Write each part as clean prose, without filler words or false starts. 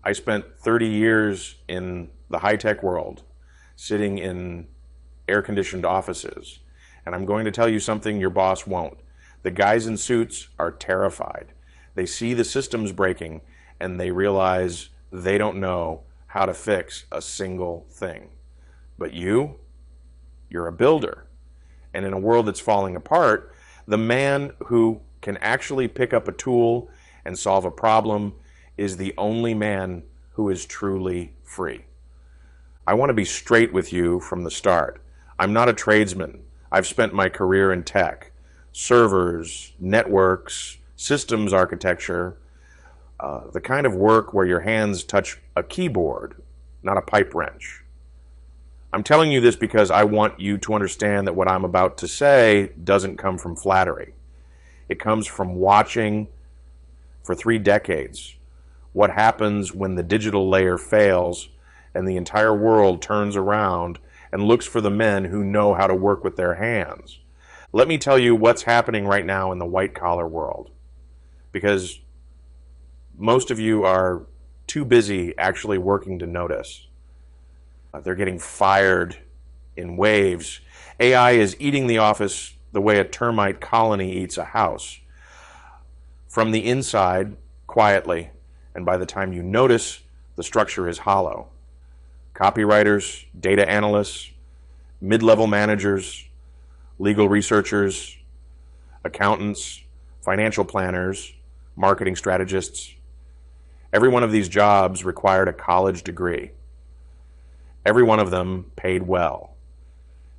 I spent 30 years in the high-tech world, sitting in air-conditioned offices, and I'm going to tell you something your boss won't. The guys in suits are terrified. They see the systems breaking, and they realize they don't know how to fix a single thing. But you're a builder. And in a world that's falling apart, the man who can actually pick up a tool and solve a problem is the only man who is truly free. I want to be straight with you from the start. I'm not a tradesman. I've spent my career in tech, servers, networks, systems architecture, the kind of work where your hands touch a keyboard, not a pipe wrench. I'm telling you this because I want you to understand that what I'm about to say doesn't come from flattery. It comes from watching for 3 decades what happens when the digital layer fails and the entire world turns around and looks for the men who know how to work with their hands. Let me tell you what's happening right now in the white-collar world, because most of you are too busy actually working to notice. They're getting fired in waves. AI is eating the office the way a termite colony eats a house. From the inside, quietly, and by the time you notice, the structure is hollow. Copywriters, data analysts, mid-level managers, legal researchers, accountants, financial planners, marketing strategists. Every one of these jobs required a college degree. Every one of them paid well.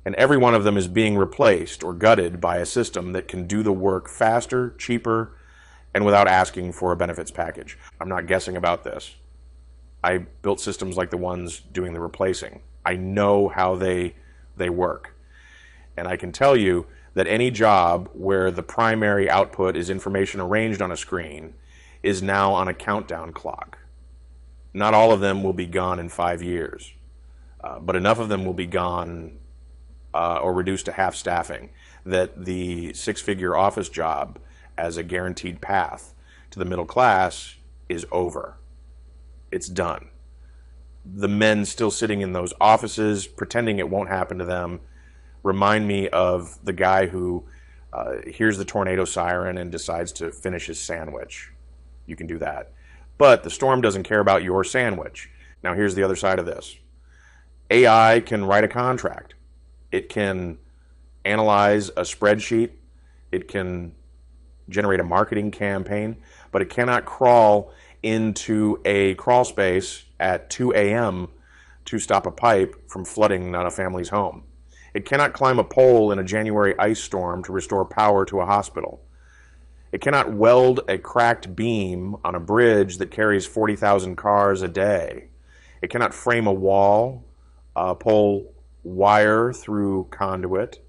And every one of them is being replaced or gutted by a system that can do the work faster, cheaper, and without asking for a benefits package. I'm not guessing about this. I built systems like the ones doing the replacing. I know how they work. And I can tell you that any job where the primary output is information arranged on a screen is now on a countdown clock. Not all of them will be gone in 5 years, but enough of them will be gone or reduced to half staffing that the 6-figure office job as a guaranteed path to the middle class is over. It's done. The men still sitting in those offices pretending it won't happen to them remind me of the guy who hears the tornado siren and decides to finish his sandwich. You can do that. But the storm doesn't care about your sandwich. Now here's the other side of this. AI can write a contract. It can analyze a spreadsheet. It can generate a marketing campaign, but it cannot crawl into a crawl space at 2 a.m. to stop a pipe from flooding on a family's home. It cannot climb a pole in a January ice storm to restore power to a hospital. It cannot weld a cracked beam on a bridge that carries 40,000 cars a day. It cannot frame a wall, pull wire through conduit,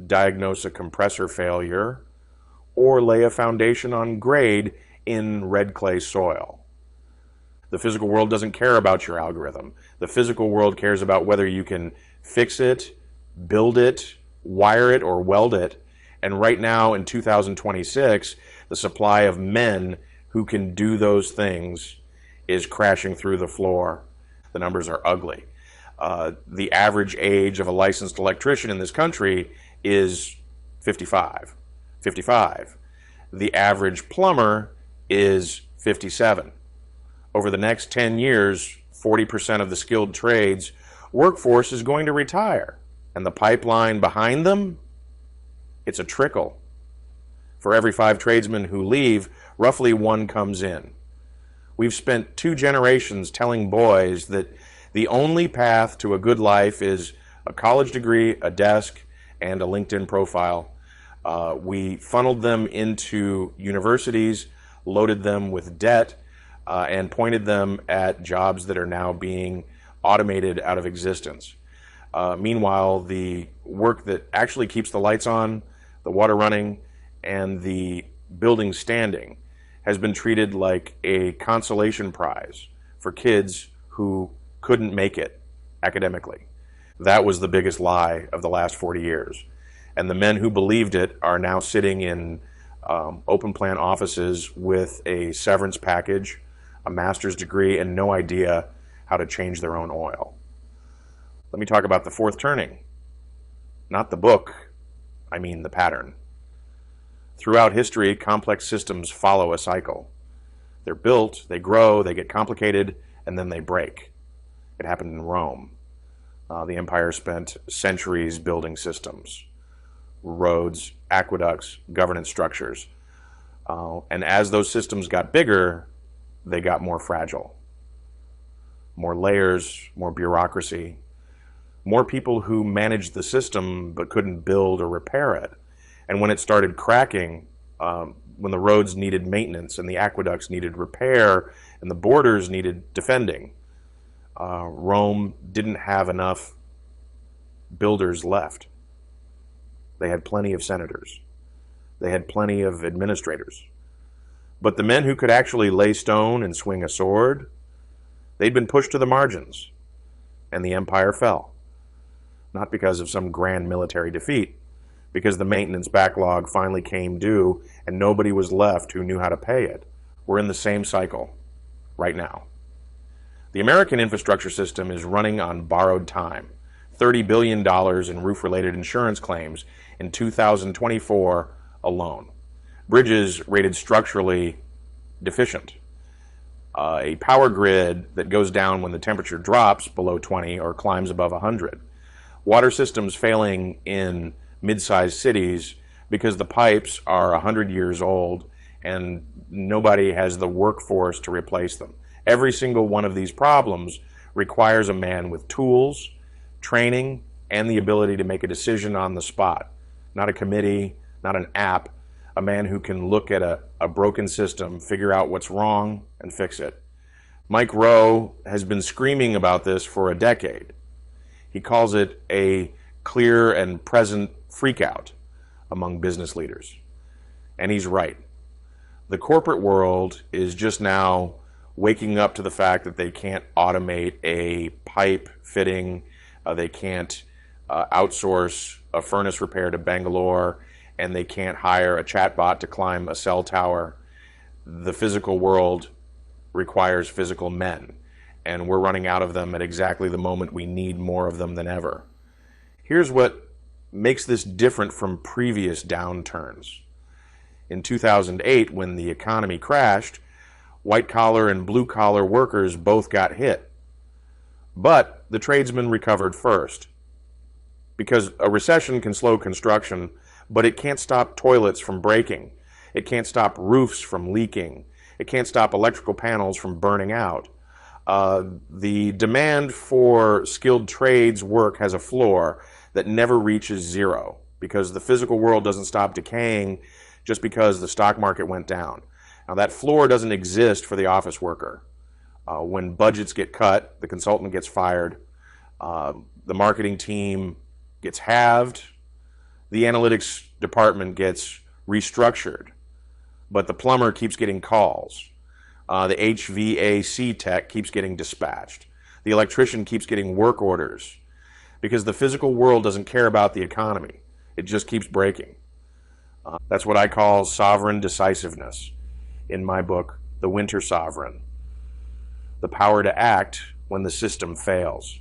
diagnose a compressor failure, or lay a foundation on grade in red clay soil. The physical world doesn't care about your algorithm. The physical world cares about whether you can fix it, build it, wire it, or weld it. And right now in 2026, the supply of men who can do those things is crashing through the floor. The numbers are ugly. The average age of a licensed electrician in this country is 55. The average plumber is 57. Over the next 10 years, 40% of the skilled trades workforce is going to retire. And the pipeline behind them, it's a trickle. For every 5 tradesmen who leave, roughly 1 comes in. We've spent 2 generations telling boys that the only path to a good life is a college degree, a desk, and a LinkedIn profile. We funneled them into universities, loaded them with debt, and pointed them at jobs that are now being automated out of existence. Meanwhile, the work that actually keeps the lights on, the water running, and the building standing has been treated like a consolation prize for kids who couldn't make it academically. That was the biggest lie of the last 40 years. And the men who believed it are now sitting in open plan offices with a severance package, a master's degree, and no idea how to change their own oil. Let me talk about the fourth turning. Not the book, I mean the pattern. Throughout history, complex systems follow a cycle. They're built, they grow, they get complicated, and then they break. It happened in Rome. The empire spent centuries building systems, roads, aqueducts, governance structures. And as those systems got bigger, they got more fragile. More layers, more bureaucracy, more people who managed the system but couldn't build or repair it. And when it started cracking, when the roads needed maintenance and the aqueducts needed repair and the borders needed defending, Rome didn't have enough builders left. They had plenty of senators. They had plenty of administrators. But the men who could actually lay stone and swing a sword, they'd been pushed to the margins, and the empire fell. Not because of some grand military defeat, because the maintenance backlog finally came due and nobody was left who knew how to pay it. We're in the same cycle right now. The American infrastructure system is running on borrowed time. $30 billion in roof-related insurance claims in 2024 alone. Bridges rated structurally deficient. A power grid that goes down when the temperature drops below 20 or climbs above 100. Water systems failing in mid-sized cities because the pipes are 100 years old and nobody has the workforce to replace them. Every single one of these problems requires a man with tools, training, and the ability to make a decision on the spot. Not a committee, not an app, a man who can look at a broken system, figure out what's wrong, and fix it. Mike Rowe has been screaming about this for a decade. He calls it a clear and present freakout among business leaders. And he's right. The corporate world is just now waking up to the fact that they can't automate a pipe fitting, they can't outsource a furnace repair to Bangalore, and they can't hire a chatbot to climb a cell tower. The physical world requires physical men, and we're running out of them at exactly the moment we need more of them than ever. Here's what makes this different from previous downturns. In 2008, when the economy crashed, white-collar and blue-collar workers both got hit. But the tradesmen recovered first. Because a recession can slow construction, but it can't stop toilets from breaking. It can't stop roofs from leaking. It can't stop electrical panels from burning out. The demand for skilled trades work has a floor that never reaches zero because the physical world doesn't stop decaying just because the stock market went down. Now, that floor doesn't exist for the office worker. When budgets get cut, the consultant gets fired, the marketing team gets halved, the analytics department gets restructured, but the plumber keeps getting calls. The HVAC tech keeps getting dispatched. The electrician keeps getting work orders because the physical world doesn't care about the economy. It just keeps breaking. That's what I call sovereign decisiveness in my book, The Winter Sovereign. The power to act when the system fails.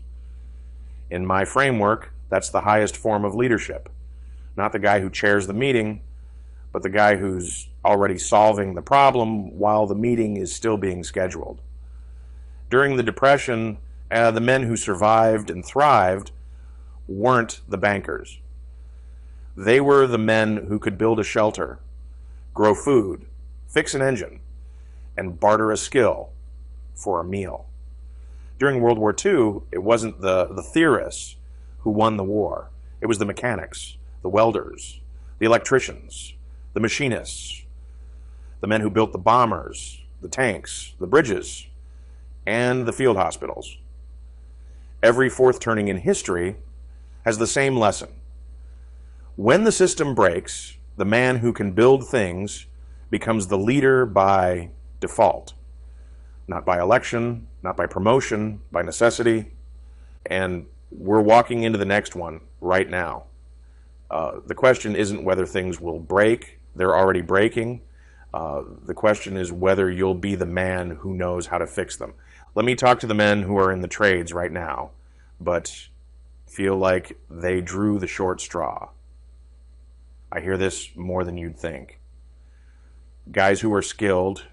In my framework, that's the highest form of leadership. Not the guy who chairs the meeting, but the guy who's already solving the problem while the meeting is still being scheduled. During the Depression, the men who survived and thrived weren't the bankers. They were the men who could build a shelter, grow food, fix an engine, and barter a skill for a meal. During World War II, it wasn't the theorists who won the war. It was the mechanics, the welders, the electricians, the machinists, the men who built the bombers, the tanks, the bridges, and the field hospitals. Every fourth turning in history has the same lesson. When the system breaks, the man who can build things becomes the leader by default. Not by election, not by promotion, by necessity. And we're walking into the next one right now. The question isn't whether things will break. They're already breaking. The question is whether you'll be the man who knows how to fix them. Let me talk to the men who are in the trades right now, but feel like they drew the short straw. I hear this more than you'd think. Guys who are skilled,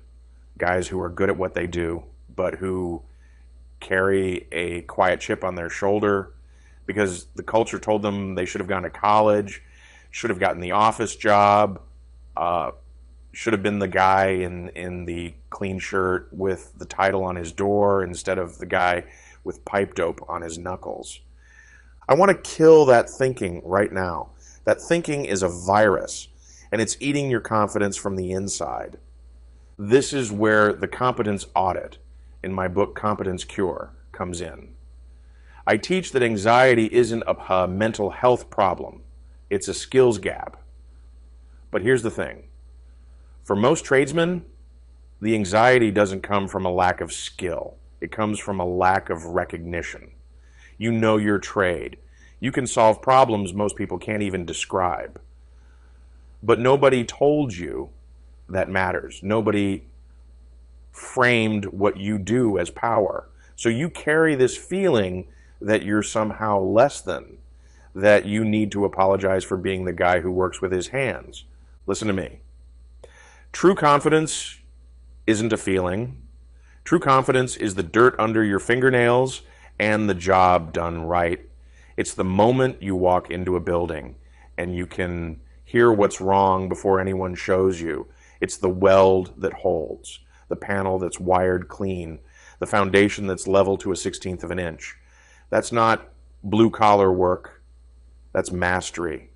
guys who are good at what they do, but who carry a quiet chip on their shoulder because the culture told them they should have gone to college, should have gotten the office job, should have been the guy in the clean shirt with the title on his door instead of the guy with pipe dope on his knuckles. I want to kill that thinking right now. That thinking is a virus, and it's eating your confidence from the inside. This is where the Competence Audit in my book Competence Cure comes in. I teach that anxiety isn't a mental health problem. It's a skills gap. But here's the thing. For most tradesmen, the anxiety doesn't come from a lack of skill. It comes from a lack of recognition. You know your trade. You can solve problems most people can't even describe. But nobody told you that matters. Nobody framed what you do as power. So you carry this feeling that you're somehow less than, that you need to apologize for being the guy who works with his hands. Listen to me. True confidence isn't a feeling. True confidence is the dirt under your fingernails and the job done right. It's the moment you walk into a building and you can hear what's wrong before anyone shows you. It's the weld that holds, the panel that's wired clean, the foundation that's level to a 1/16 of an inch. That's not blue-collar work. That's mastery.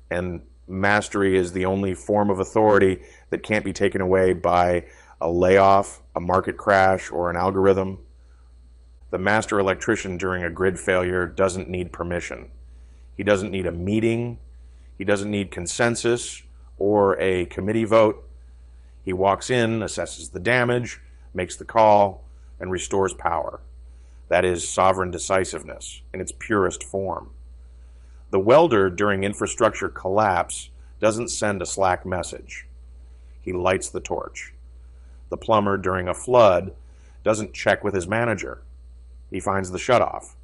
And mastery is the only form of authority that can't be taken away by a layoff, a market crash, or an algorithm. The master electrician during a grid failure doesn't need permission. He doesn't need a meeting. He doesn't need consensus or a committee vote. He walks in, assesses the damage, makes the call, and restores power. That is sovereign decisiveness in its purest form. The welder during infrastructure collapse doesn't send a Slack message. He lights the torch. The plumber during a flood doesn't check with his manager. He finds the shutoff.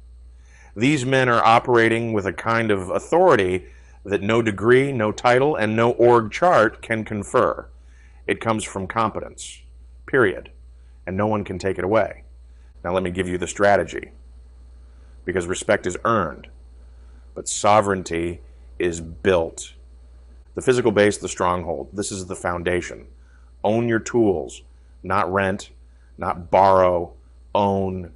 These men are operating with a kind of authority that no degree, no title, and no org chart can confer. It comes from competence, period, and no one can take it away. Now let me give you the strategy, because respect is earned, but sovereignty is built. The physical base, the stronghold. This is the foundation. Own your tools, not rent, not borrow, own.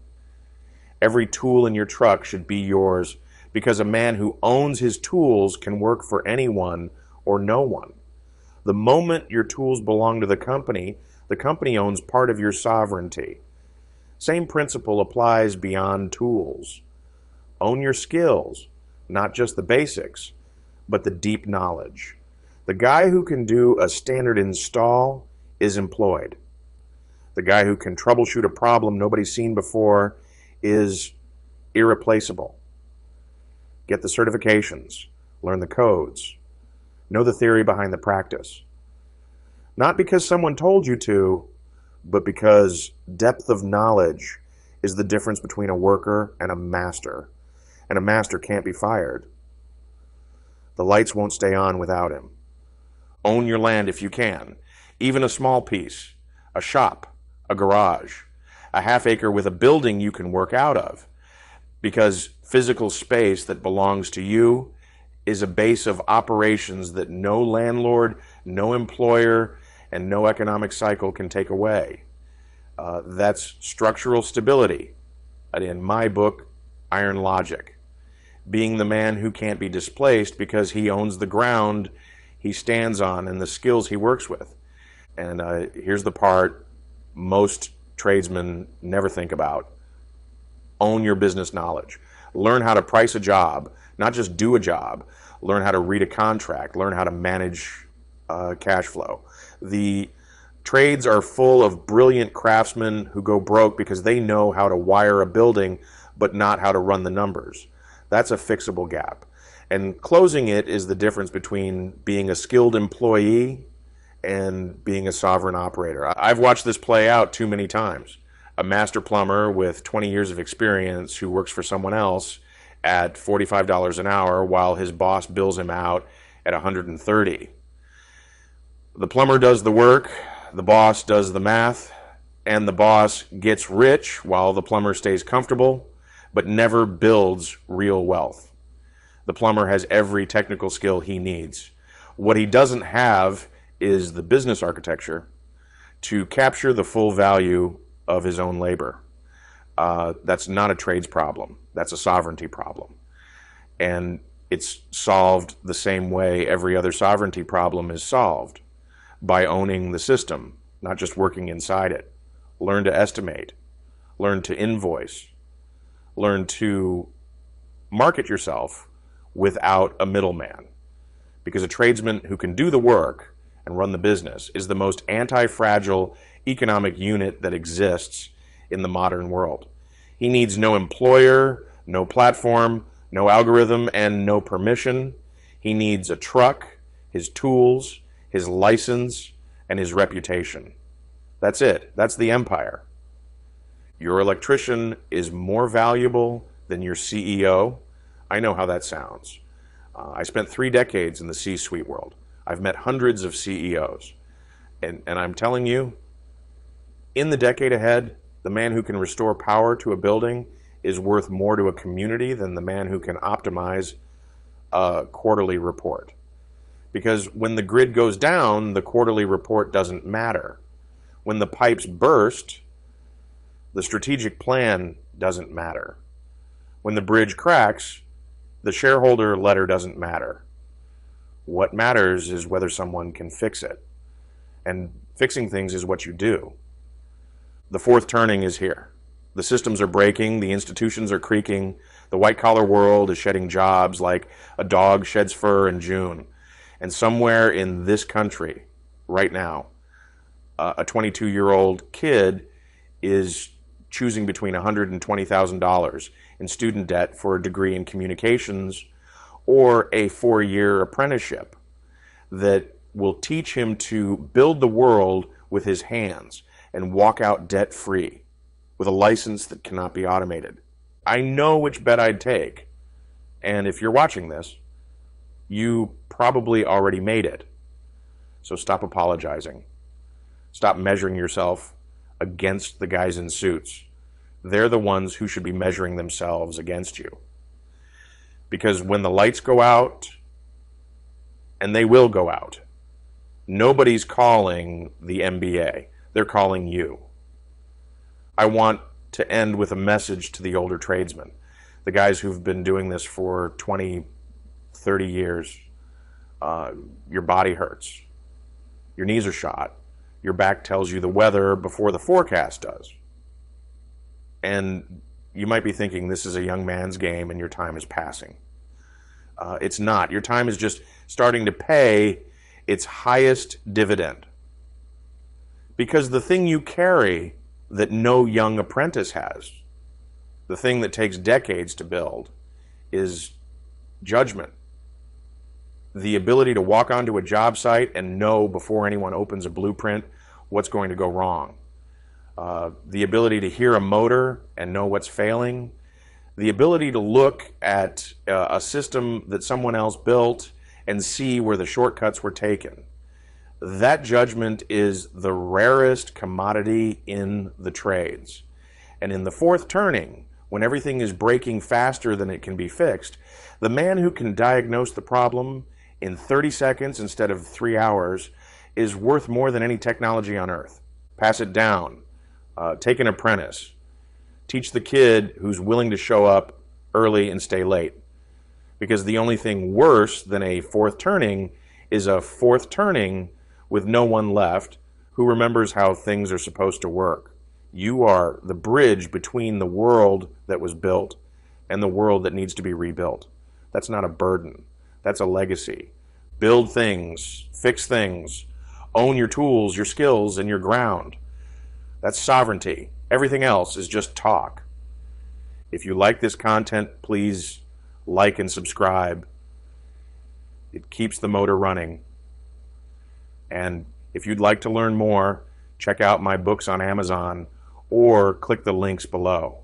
Every tool in your truck should be yours, because a man who owns his tools can work for anyone or no one. The moment your tools belong to the company owns part of your sovereignty. Same principle applies beyond tools. Own your skills, not just the basics, but the deep knowledge. The guy who can do a standard install is employed. The guy who can troubleshoot a problem nobody's seen before is irreplaceable. Get the certifications, learn the codes, know the theory behind the practice. Not because someone told you to, but because depth of knowledge is the difference between a worker and a master. And a master can't be fired. The lights won't stay on without him. Own your land if you can, even a small piece, a shop, a garage, a half acre with a building you can work out of, because physical space that belongs to you is a base of operations that no landlord, no employer, and no economic cycle can take away. That's structural stability. In my book, Iron Logic. Being the man who can't be displaced because he owns the ground he stands on and the skills he works with. And here's the part most tradesmen never think about. Own your business knowledge. Learn how to price a job, not just do a job. Learn how to read a contract. Learn how to manage cash flow. The trades are full of brilliant craftsmen who go broke because they know how to wire a building but not how to run the numbers. That's a fixable gap. And closing it is the difference between being a skilled employee and being a sovereign operator. I've watched this play out too many times. A master plumber with 20 years of experience who works for someone else at $45 an hour while his boss bills him out at $130. The plumber does the work, the boss does the math, and the boss gets rich while the plumber stays comfortable, but never builds real wealth. The plumber has every technical skill he needs. What he doesn't have is the business architecture to capture the full value of his own labor. That's not a trades problem. That's a sovereignty problem. And it's solved the same way every other sovereignty problem is solved, by owning the system, not just working inside it. Learn to estimate, learn to invoice, learn to market yourself without a middleman. Because a tradesman who can do the work and run the business is the most anti-fragile economic unit that exists in the modern world. He needs no employer, no platform, no algorithm, and no permission. He needs a truck, his tools, his license, and his reputation. That's it. That's the empire. Your electrician is more valuable than your CEO. I know how that sounds. I spent 3 decades in the C-suite world. I've met hundreds of CEOs. And I'm telling you, in the decade ahead, the man who can restore power to a building is worth more to a community than the man who can optimize a quarterly report. Because when the grid goes down, the quarterly report doesn't matter. When the pipes burst, the strategic plan doesn't matter. When the bridge cracks, the shareholder letter doesn't matter. What matters is whether someone can fix it. And fixing things is what you do. The fourth turning is here. The systems are breaking, the institutions are creaking, the white-collar world is shedding jobs like a dog sheds fur in June. And somewhere in this country, right now, a 22-year-old kid is choosing between $120,000 in student debt for a degree in communications or a 4-year apprenticeship that will teach him to build the world with his hands and walk out debt-free with a license that cannot be automated. I know which bet I'd take, and if you're watching this, you probably already made it. So stop apologizing. Stop measuring yourself against the guys in suits. They're the ones who should be measuring themselves against you. Because when the lights go out, and they will go out, nobody's calling the MBA. They're calling you. I want to end with a message to the older tradesmen, the guys who've been doing this for 20, 30 years. Your body hurts. Your knees are shot. Your back tells you the weather before the forecast does. And you might be thinking this is a young man's game and your time is passing. It's not. Your time is just starting to pay its highest dividend. Because the thing you carry that no young apprentice has, the thing that takes decades to build, is judgment. The ability to walk onto a job site and know before anyone opens a blueprint what's going to go wrong. The ability to hear a motor and know what's failing. The ability to look at a system that someone else built and see where the shortcuts were taken. That judgment is the rarest commodity in the trades. And in the fourth turning, when everything is breaking faster than it can be fixed, the man who can diagnose the problem in 30 seconds instead of 3 hours is worth more than any technology on earth. Pass it down. Take an apprentice. Teach the kid who's willing to show up early and stay late. Because the only thing worse than a fourth turning is a fourth turning with no one left who remembers how things are supposed to work. You are the bridge between the world that was built and the world that needs to be rebuilt. That's not a burden. That's a legacy. Build things, fix things, own your tools, your skills, and your ground. That's sovereignty. Everything else is just talk. If you like this content, please like and subscribe. It keeps the motor running. And If you'd like to learn more, check out my books on Amazon or click the links below.